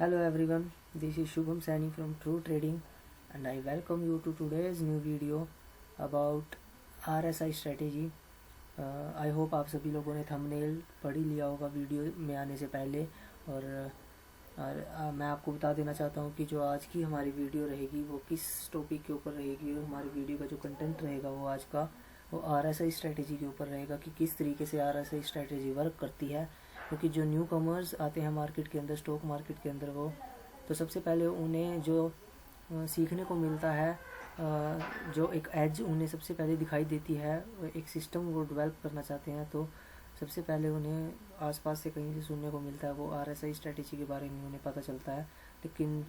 Hello everyone, this is Shubham Saini from True Trading and I welcome you to today's new video about RSI strategy. I hope आप सभी लोगों ने thumbnail पढ़ ही लिया होगा video में आने से पहले और मैं आपको बता देना चाहता हूँ कि जो आज की हमारी वीडियो रहेगी वो किस टॉपिक के ऊपर रहेगी। हमारी वीडियो का जो कंटेंट रहेगा वो आज का वो RSI स्ट्रेटेजी के ऊपर रहेगा कि किस तरीके से RSI स्ट्रेटेजी वर्क करती है। क्योंकि जो न्यू कमर्स आते हैं मार्केट के अंदर, स्टॉक मार्केट के अंदर, वो तो सबसे पहले उन्हें जो सीखने को मिलता है, जो एक एज उन्हें सबसे पहले दिखाई देती है, एक सिस्टम वो डेवलप करना चाहते हैं तो सबसे पहले उन्हें आसपास से कहीं से सुनने को मिलता है, वो RSI स्ट्रेटेजी के बारे में उन्हें पता चलता है। लेकिन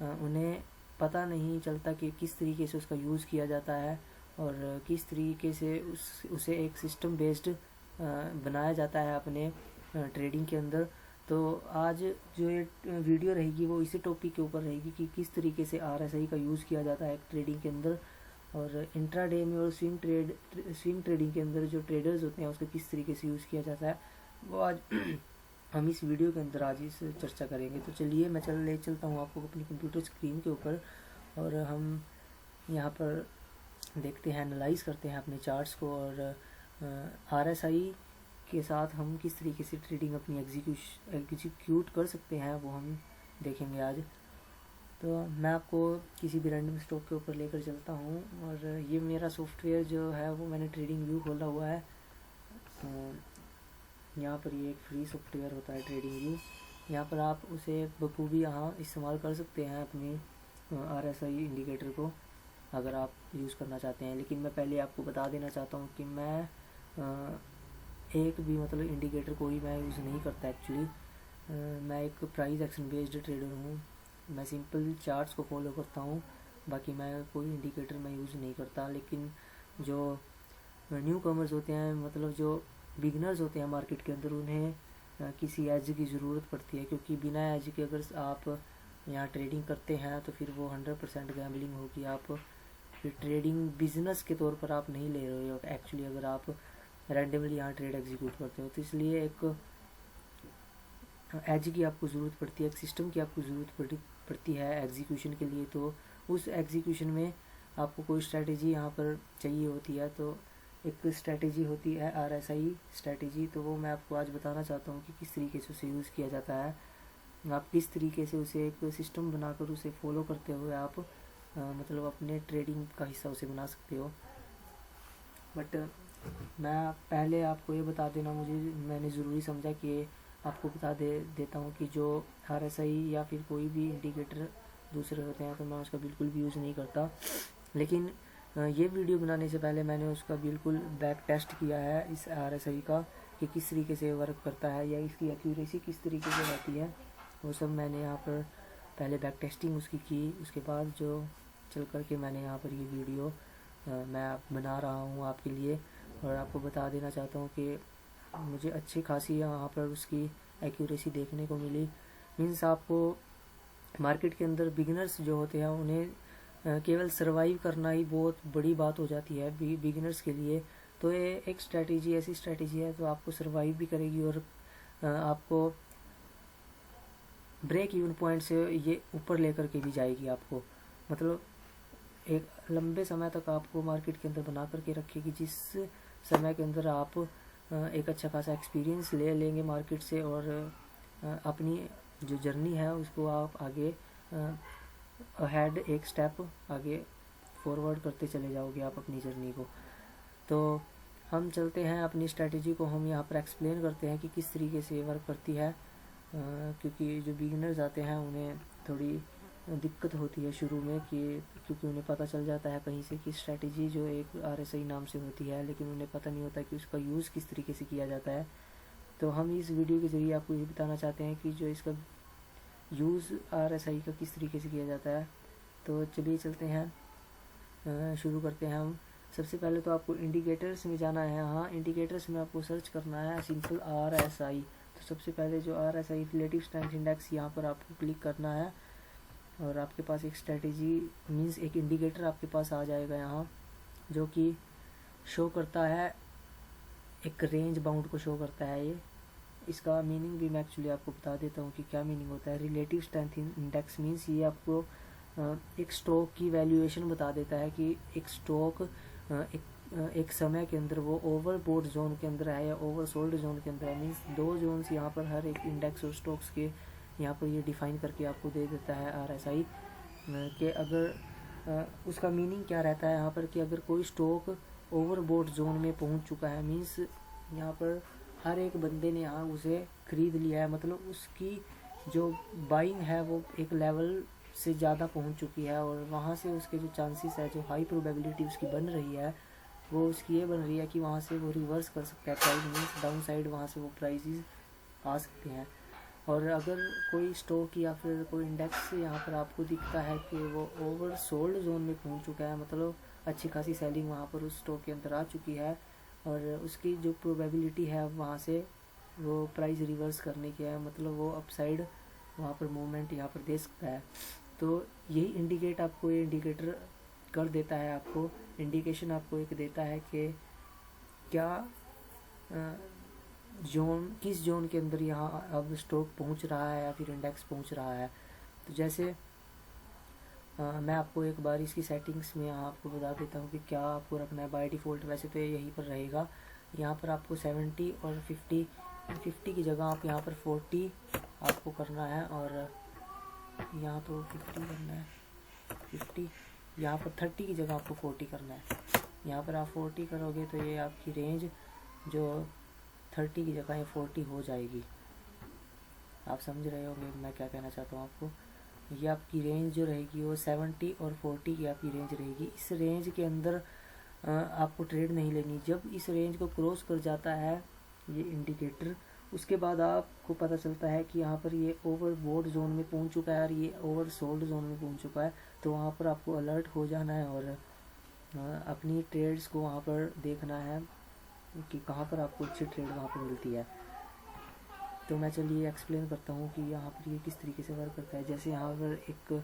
उन्हें पता नहीं चलता कि किस तरीके से उसका यूज़ किया जाता है और किस तरीके से उसे एक सिस्टम बेस्ड बनाया जाता है अपने ट्रेडिंग के अंदर। तो आज जो ये वीडियो रहेगी वो इसी टॉपिक के ऊपर रहेगी कि किस तरीके से RSI का यूज़ किया जाता है ट्रेडिंग के अंदर और इंट्राडे में और स्विंग ट्रेडिंग के अंदर जो ट्रेडर्स होते हैं उसका किस तरीके से यूज़ किया जाता है, वो आज हम इस वीडियो के अंदर आज इस चर्चा करेंगे। तो चलिए मैं ले चलता हूँ आपको अपनी कंप्यूटर स्क्रीन के ऊपर और हम यहाँ पर देखते हैं, एनालाइज करते हैं अपने चार्ट्स को और RSI के साथ हम किस तरीके से ट्रेडिंग अपनी एग्जीक्यूट कर सकते हैं वो हम देखेंगे आज। तो मैं आपको किसी भी रैंडम स्टॉक के ऊपर लेकर चलता हूँ और ये मेरा सॉफ्टवेयर जो है वो मैंने ट्रेडिंग व्यू खोला हुआ है। यहाँ पर ये एक फ्री सॉफ्टवेयर होता है ट्रेडिंग व्यू, यहाँ पर आप उसे बखूबी यहाँ इस्तेमाल कर सकते हैं अपनी RSI इंडिकेटर को अगर आप यूज़ करना चाहते हैं। लेकिन मैं पहले आपको बता देना चाहता हूँ कि मैं एक भी इंडिकेटर कोई मैं यूज़ नहीं करता एक्चुअली। मैं एक प्राइस एक्शन बेस्ड ट्रेडर हूँ, मैं सिंपल चार्ट्स को फॉलो करता हूँ, बाकी मैं कोई इंडिकेटर मैं यूज़ नहीं करता। लेकिन जो न्यू कमर्स होते हैं, जो बिगनर्स होते हैं मार्केट के अंदर, उन्हें किसी एज की ज़रूरत पड़ती है, क्योंकि बिना एज के अगर आप यहाँ ट्रेडिंग करते हैं तो फिर वो 100% गैम्बलिंग होगी। आप फिर ट्रेडिंग बिजनेस के तौर पर आप नहीं ले रहे हो एक्चुअली, अगर आप रैंडमली यहाँ ट्रेड एग्जीक्यूट करते हो। तो इसलिए एक एज की आपको ज़रूरत पड़ती है, एक सिस्टम की आपको ज़रूरत पड़ती है एग्जीक्यूशन के लिए। तो उस एग्जीक्यूशन में आपको कोई स्ट्रैटेजी यहाँ पर चाहिए होती है। तो एक स्ट्रैटेजी होती है RSI स्ट्रैटेजी, तो वो मैं आपको आज बताना चाहता हूँ कि किस तरीके से उसे यूज़ किया जाता है। आप किस तरीके से उसे एक सिस्टम बनाकर उसे फॉलो करते हुए आप अपने ट्रेडिंग का हिस्सा उसे बना सकते हो। बट मैं पहले आपको ये बता देना मैंने ज़रूरी समझा कि आपको बता देता हूँ कि जो RSI या फिर कोई भी इंडिकेटर दूसरे होते हैं तो मैं उसका बिल्कुल भी यूज़ नहीं करता। लेकिन ये वीडियो बनाने से पहले मैंने उसका बिल्कुल बैक टेस्ट किया है इस RSI का कि किस तरीके से वर्क करता है या इसकी एक्यूरेसी किस तरीके से रहती है, वो सब मैंने यहाँ पर पहले बैक टेस्टिंग उसकी की। उसके बाद जो चल कर के मैंने यहाँ पर ये वीडियो मैं बना रहा हूँ आपके लिए और आपको बता देना चाहता हूँ कि मुझे अच्छी खासी यहाँ पर उसकी एक्यूरेसी देखने को मिली। मीन्स आपको मार्केट के अंदर बिगिनर्स जो होते हैं उन्हें केवल सरवाइव करना ही बहुत बड़ी बात हो जाती है बिगिनर्स के लिए। तो ये एक स्ट्रैटेजी ऐसी स्ट्रैटेजी है जो आपको सरवाइव भी करेगी और आपको ब्रेक इवन पॉइंट से ये ऊपर लेकर के भी जाएगी। आपको एक लंबे समय तक आपको मार्केट के अंदर बना करके रखेगी, जिस समय के अंदर आप एक अच्छा खासा एक्सपीरियंस ले लेंगे मार्केट से और अपनी जो जर्नी है उसको आप आगे अहेड एक स्टेप आगे फॉरवर्ड करते चले जाओगे आप अपनी जर्नी को। तो हम चलते हैं अपनी स्ट्रैटेजी को, हम यहाँ पर एक्सप्लेन करते हैं कि किस तरीके से वर्क करती है। क्योंकि जो बिगिनर्स आते हैं उन्हें थोड़ी दिक्कत होती है शुरू में क्योंकि उन्हें पता चल जाता है कहीं से कि स्ट्रैटेजी जो एक RSI नाम से होती है, लेकिन उन्हें पता नहीं होता कि उसका यूज़ किस तरीके से किया जाता है। तो हम इस वीडियो के ज़रिए आपको ये बताना चाहते हैं कि जो इसका यूज़ RSI का किस तरीके से किया जाता है। तो चलिए चलते हैं, शुरू करते हैं हम। सबसे पहले तो आपको इंडिकेटर्स में जाना है। हाँ, इंडिकेटर्स में आपको सर्च करना है सिंपल RSI। तो सबसे पहले जो RSI रिलेटिव स्ट्रेंथ इंडेक्स, यहाँ पर आपको क्लिक करना है और आपके पास एक स्ट्रैटेजी मींस एक इंडिकेटर आपके पास आ जाएगा यहाँ, जो कि शो करता है एक रेंज बाउंड को शो करता है। ये इसका मीनिंग भी मैं एक्चुअली आपको बता देता हूँ कि क्या मीनिंग होता है। रिलेटिव स्ट्रेंथ इंडेक्स मीन्स ये आपको एक स्टॉक की वैल्यूएशन बता देता है कि एक स्टॉक एक समय के अंदर वो ओवरबोट जोन के अंदर है या ओवरसोल्ड जोन के अंदर है। मीन्स दो जोन्स यहाँ पर हर एक इंडेक्स और स्टॉक्स के यहाँ पर ये डिफाइन करके आपको दे देता है RSI कि अगर उसका मीनिंग क्या रहता है यहाँ पर कि अगर कोई स्टॉक ओवरबोट जोन में पहुँच चुका है, मीन्स यहाँ पर हर एक बंदे ने यहाँ उसे खरीद लिया है, मतलब उसकी जो बाइंग है वो एक लेवल से ज़्यादा पहुँच चुकी है और वहाँ से उसके जो चांसेस है, जो हाई प्रोबेबिलिटी उसकी बन रही है, वो उसकी ये बन रही है कि वहाँ से वो रिवर्स कर सकता है प्राइस, मीन्स डाउन साइड वहाँ से वो प्राइसेस आ सकते हैं। और अगर कोई स्टॉक या फिर कोई इंडेक्स यहाँ पर आपको दिखता है कि वो ओवर सोल्ड जोन में पहुँच चुका है, मतलब अच्छी खासी सेलिंग वहाँ पर उस स्टॉक के अंदर आ चुकी है और उसकी जो प्रोबेबिलिटी है वहाँ से वो प्राइस रिवर्स करने की है, मतलब वो अपसाइड वहाँ पर मूवमेंट यहाँ पर दे सकता है। तो यही इंडिकेट आपको ये इंडिकेटर कर देता है, आपको इंडिकेशन आपको एक देता है कि क्या जोन किस जोन के अंदर यहाँ अब स्टॉक पहुँच रहा है या फिर इंडेक्स पहुँच रहा है। तो जैसे मैं आपको एक बार इसकी सेटिंग्स में यहाँ आपको बता देता हूँ कि क्या आपको रखना है। बाय डिफ़ॉल्ट वैसे तो यहीं पर रहेगा, यहाँ पर आपको 70 और 50 की जगह आप यहाँ पर 40 आपको करना है और यहाँ तो 50 करना है, 50 यहाँ पर 30 की जगह आपको 40 करना है। यहाँ पर आप 40 करोगे तो ये आपकी रेंज जो 30 की जगह 40 हो जाएगी। आप समझ रहे होंगे मैं क्या कहना चाहता हूँ आपको। ये आपकी रेंज जो रहेगी वो 70 और 40 की आपकी रेंज रहेगी। इस रेंज के अंदर आपको ट्रेड नहीं लेनी। जब इस रेंज को क्रॉस कर जाता है ये इंडिकेटर, उसके बाद आपको पता चलता है कि यहाँ पर ये ओवरबोट जोन में पहुँच चुका है और ये ओवर सोल्ड जोन में पहुँच चुका है, तो वहाँ पर आपको अलर्ट हो जाना है और अपनी ट्रेड्स को वहाँ पर देखना है कि कहाँ पर आपको अच्छी ट्रेड वहाँ पर मिलती है। तो मैं चलिए एक्सप्लेन करता हूँ कि यहाँ पर ये किस तरीके से वर्क करता है। जैसे यहाँ पर एक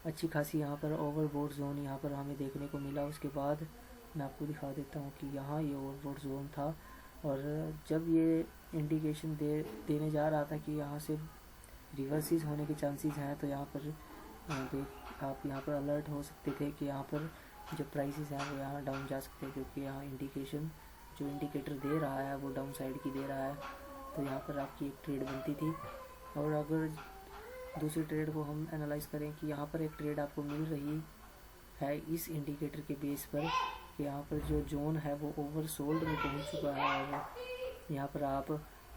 अच्छी खासी यहाँ पर ओवरबोट जोन यहाँ पर हमें देखने को मिला, उसके बाद मैं आपको दिखा देता हूँ कि यहाँ ये ओवरबोट जोन था और जब ये इंडिकेशन देने जा रहा था कि यहाँ से रिवर्सिस होने के चांसेस हैं, तो यहाँ पर आप यहाँ पर अलर्ट हो सकते थे कि यहाँ पर जो प्राइसेस हैं वो यहाँ डाउन जा सकते हैं, क्योंकि यहाँ इंडिकेशन जो इंडिकेटर दे रहा है वो डाउन साइड की दे रहा है। तो यहाँ पर आपकी एक ट्रेड बनती थी। और अगर दूसरी ट्रेड को हम एनालाइज करें कि यहाँ पर एक ट्रेड आपको मिल रही है इस इंडिकेटर के बेस पर कि यहाँ पर जो जोन है वो ओवर सोल्ड में पहुँच चुका है और यहाँ पर आप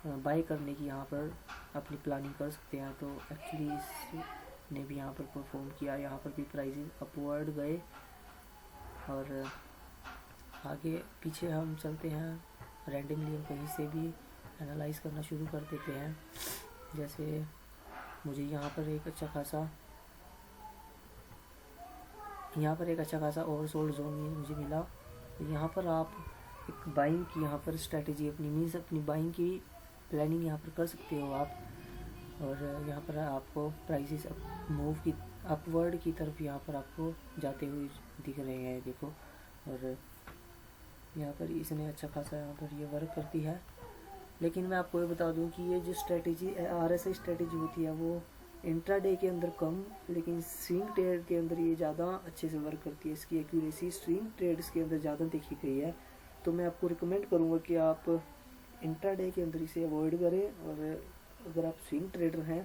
बाय करने की यहाँ पर अपनी प्लानिंग कर सकते हैं। तो एक्चुअली इसने भी यहाँ पर परफॉर्म किया, यहाँ पर भी प्राइसेस अपवर्ड गए। और आगे पीछे हम चलते हैं, रैंडमली हम कहीं से भी एनालाइज करना शुरू कर देते हैं। जैसे मुझे यहाँ पर एक अच्छा खासा ओवरसोल्ड जोन मुझे मिला। तो यहाँ पर आप एक बाइंग की यहाँ पर स्ट्रेटेजी अपनी बाइंग की प्लानिंग यहाँ पर कर सकते हो आप। और यहाँ पर आपको प्राइसेस मूव की अपवर्ड की तरफ यहाँ पर आपको जाते हुए दिख रहे हैं, देखो। और यहाँ पर इसने अच्छा खासा यहाँ पर ये वर्क करती है। लेकिन मैं आपको ये बता दूं कि ये जो स्ट्रेटेजी RSI स्ट्रेटेजी होती है वो इंट्राडे के अंदर कम, लेकिन स्विंग ट्रेड के अंदर ये ज़्यादा अच्छे से वर्क करती है। इसकी एक्यूरेसी स्विंग ट्रेड्स के अंदर ज़्यादा देखी गई है। तो मैं आपको रिकमेंड करूँगा कि आप इंट्राडे के अंदर इसे अवॉइड करें, और अगर आप स्विंग ट्रेडर हैं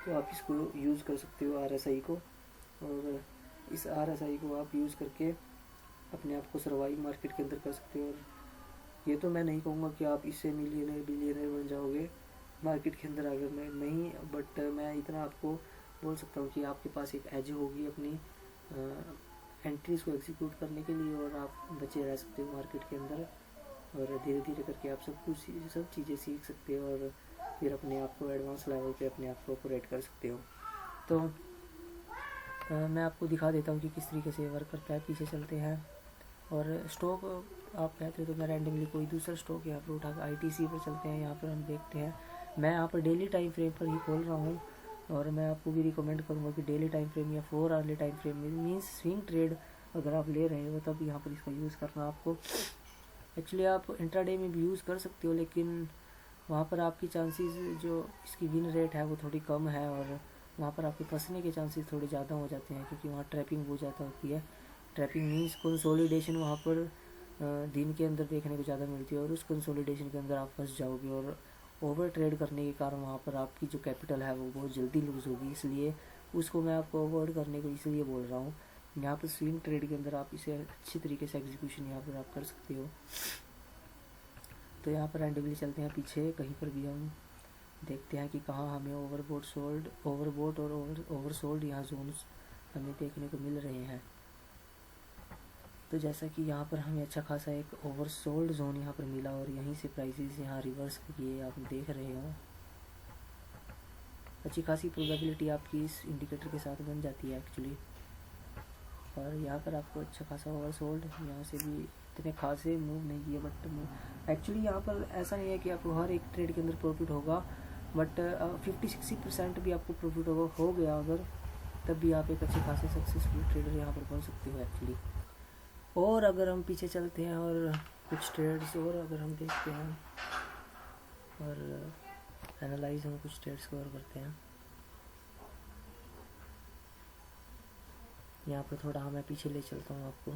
तो आप इसको यूज़ कर सकते हो RSI को। और इस RSI को आप यूज़ करके अपने आप को सर्वाइव मार्केट के अंदर कर सकते हो। और ये तो मैं नहीं कहूँगा कि आप इससे मिलियनर बिलियनर बन जाओगे मार्केट के अंदर अगर नहीं, बट मैं इतना आपको बोल सकता हूँ कि आपके पास एक एज होगी अपनी एंट्रीज़ को एग्जीक्यूट करने के लिए, और आप बचे रह सकते हो मार्केट के अंदर। और धीरे धीरे करके आप सब चीज़ें सीख सकते हो और फिर अपने आप को एडवांस लेवल पे अपने आप को ऑपरेट कर सकते हो। तो मैं आपको दिखा देता हूँ कि किस तरीके से वर्क करता है। पीछे चलते हैं और स्टॉक आप कहते हो तो मैं रैंडमली कोई दूसरा स्टॉक यहाँ पर उठा कर ITC पर चलते हैं। यहाँ पर हम देखते हैं, मैं यहाँ पर डेली टाइम फ्रेम पर ही खोल रहा हूँ, और मैं आपको भी रिकमेंड करूँगा कि डेली टाइम फ्रेम या 4 आवर्ली टाइम फ्रेम में मीन्स स्विंग ट्रेड अगर आप ले रहे हो तब यहाँ पर इसका यूज़ करना। आपको एक्चुअली आप इंट्राडे में भी यूज़ कर सकते हो, लेकिन वहाँ पर आपकी चांसेस जो इसकी विन रेट है वो थोड़ी कम है, और वहाँ पर आपके फंसने के चांसेस थोड़े ज़्यादा हो जाते हैं, क्योंकि वहाँ ट्रैपिंग बहुत ज़्यादा होती है। ट्रैपिंग मीन्स कंसोलिडेशन वहाँ पर दिन के अंदर देखने को ज़्यादा मिलती है, और उस कंसोलिडेशन के अंदर आप फंस जाओगे, और ओवर ट्रेड करने के कारण वहाँ पर आपकी जो कैपिटल है वो बहुत जल्दी लूज़ होगी। इसलिए उसको मैं आपको अवॉइड करने को इसलिए बोल रहा हूँ। यहाँ पर स्विंग ट्रेड के अंदर आप इसे अच्छी तरीके से एग्जीक्यूशन यहाँ पर आप कर सकते हो। तो यहाँ पर रैंडमली चलते हैं पीछे, कहीं पर भी हम देखते हैं कि कहाँ हमें ओवरबोट और ओवरसोल्ड यहाँ जोन्स हमें देखने को मिल रहे हैं। तो जैसा कि यहाँ पर हमें अच्छा खासा एक ओवरसोल्ड जोन यहाँ पर मिला, और यहीं से प्राइसेस यहाँ रिवर्स किए आप देख रहे हो। अच्छी खासी प्रोबेबिलिटी आपकी इस इंडिकेटर के साथ बन जाती है एक्चुअली। और यहाँ पर आपको अच्छा खासा ओवरसोल्ड, यहाँ से भी इतने खासे मूव नहीं किए, बट एक्चुअली यहाँ पर ऐसा नहीं है कि आपको हर एक ट्रेड के अंदर प्रॉफिट होगा, बट 50-60% भी आपको प्रॉफिट हो गया अगर, तब भी आप एक अच्छे खासे सक्सेसफुल ट्रेडर यहाँ पर बन सकते हो एक्चुअली। और अगर हम पीछे चलते हैं और कुछ ट्रेड्स और अगर हम देखते हैं और एनालाइज हम कुछ ट्रेड्स कवर करते हैं। यहाँ पर थोड़ा मैं पीछे ले चलता हूँ आपको।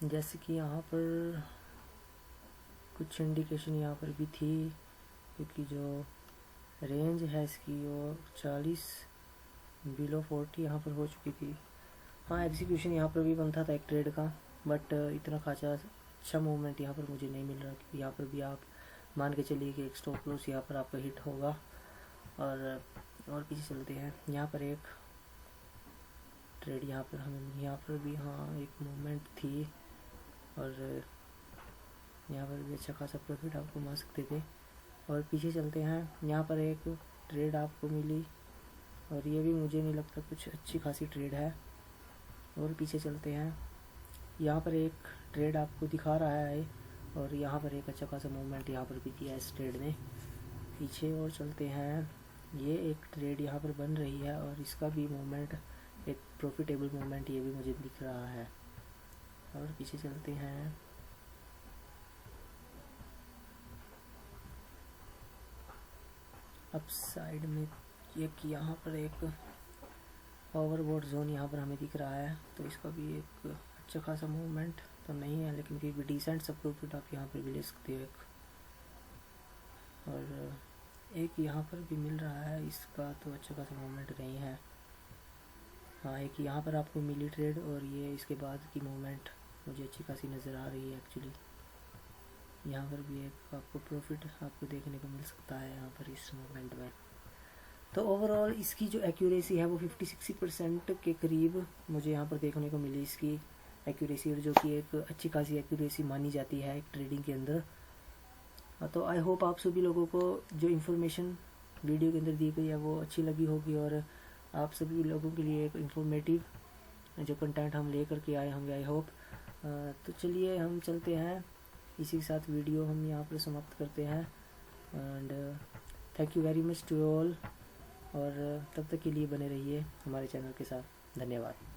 जैसे कि यहाँ पर कुछ इंडिकेशन यहाँ पर भी थी, क्योंकि जो रेंज है इसकी वो 40 बिलो 40 यहाँ पर हो चुकी थी। हाँ, एग्जीक्यूशन यहाँ पर भी बनता था एक ट्रेड का, बट इतना खासा अच्छा मूवमेंट यहाँ पर मुझे नहीं मिल रहा, क्योंकि यहाँ पर भी आप मान के चलिए कि एक स्टॉप लॉस यहाँ पर आपका हिट होगा। और पीछे चलते हैं, यहाँ पर एक ट्रेड यहाँ पर भी हाँ एक मूवमेंट थी, और यहाँ पर भी अच्छा खासा प्रॉफिट आपको मिल सकते थे। और पीछे चलते हैं, यहाँ पर एक ट्रेड आपको मिली, और ये भी मुझे नहीं लगता कुछ अच्छी खासी ट्रेड है। और पीछे चलते हैं, यहाँ पर एक ट्रेड आपको दिखा रहा है, और यहाँ पर एक अच्छा खासा मूवमेंट यहाँ पर भी किया इस ट्रेड ने। पीछे और चलते हैं, ये एक ट्रेड यहाँ पर बन रही है, और इसका भी मूवमेंट एक प्रॉफिटेबल मूवमेंट ये भी मुझे दिख रहा है। और पीछे चलते हैं, अप साइड में एक यहाँ पर एक ओवरबोट जोन यहाँ पर हमें दिख रहा है, तो इसका भी एक अच्छा खासा मूवमेंट तो नहीं है, लेकिन फिर भी डिसेंट सब प्रॉफिट आप यहाँ पर भी ले सकते हो। और एक यहाँ पर भी मिल रहा है, इसका तो अच्छा खासा मूवमेंट नहीं है। हाँ, एक यहाँ पर आपको मिली ट्रेड, और ये इसके बाद की मूवमेंट मुझे अच्छी खासी नज़र आ रही है एक्चुअली। यहाँ पर भी एक आपको प्रॉफिट आपको देखने को मिल सकता है यहाँ पर इस मूवमेंट में। तो ओवरऑल इसकी जो एक्यूरेसी है वो 50-60% के करीब मुझे यहाँ पर देखने को मिली इसकी एक्यूरेसी, और जो कि एक अच्छी खासी एक्यूरेसी मानी जाती है एक ट्रेडिंग के अंदर। तो आई होप आप सभी लोगों को जो इन्फॉर्मेशन वीडियो के अंदर दी गई है वो अच्छी लगी होगी, और आप सभी लोगों के लिए एक इन्फॉर्मेटिव जो कंटेंट हम ले करके आए होंगे आई होप। तो चलिए हम चलते हैं, इसी के साथ वीडियो हम यहाँ पर समाप्त करते हैं। And thank you very much to all, और तब तक के लिए बने रहिए हमारे चैनल के साथ। धन्यवाद।